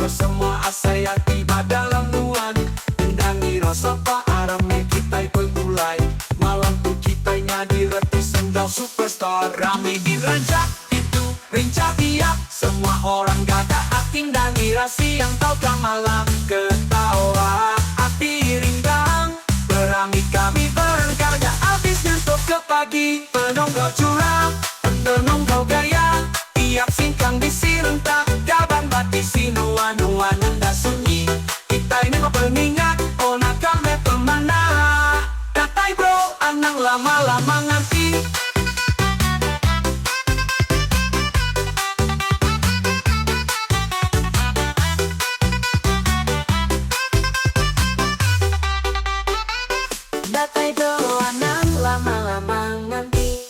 Semua asa yang tiba dalam nuan tendangi rasa paarame kita bermulai malam tu kita nyadi reti sendal superstar rame di rancak itu rincak dia semua orang gagak acting dan irasi yang tahu kan malam ketawa hati rindang berami kami berkarya habis nyentuh ke pagi penonggol curang penonggol gaya tiap singkang disirentak gaban bati sinuan-nuan nenda sunyi kita ini mau pengingat oh nakal me pemana katai bro anang lama-lama nganti datai bro anang lama-lama nganti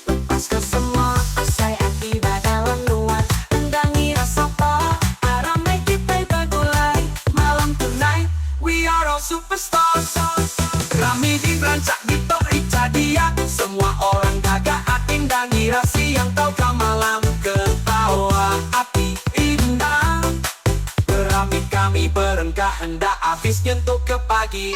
lepas ke semua asai akibat dalam nuan tendangi rasa paramai kita bergulai malam tonight we are all superstars rame di rancak gitu Ica dia semua orang gagak acting dan irasi yang tahu kan malam ketawa hati indah berami kami berengkah hendak habis nyentuh ke pagi.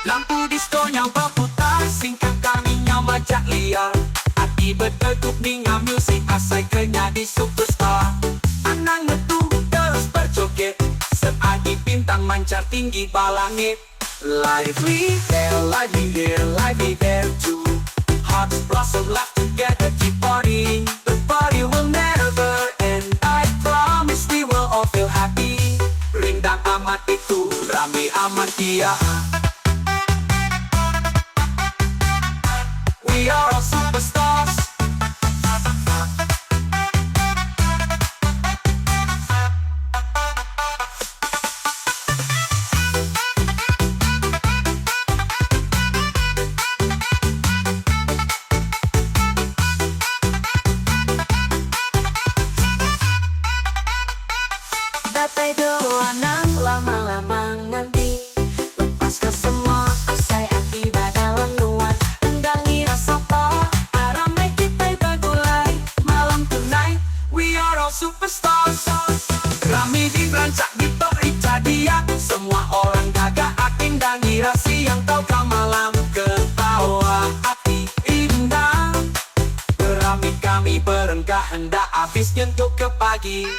Lampu diskonya berputar, singkat kami majak liar hati bertegup dengan musik asai kenyadi superstar anang metu terus berjoget seagi bintang mancar tinggi balangit lively there too hearts blossom laugh together keep partying the party will never end I promise we will all feel happy rindang amat itu rame amat dia. We are all superstars. Datai doa nang lama-lama nganti lepas ke semua asai akibat dalam nuan tendangi rasa paramai kita bergulai malam tonight we are all superstars rame di rancak gitu Ica dia semua orang gagak acting dan irasi yang tahu kan malam ketawa hati indah berami kami berengkah hendak habis nyentuh ke pagi.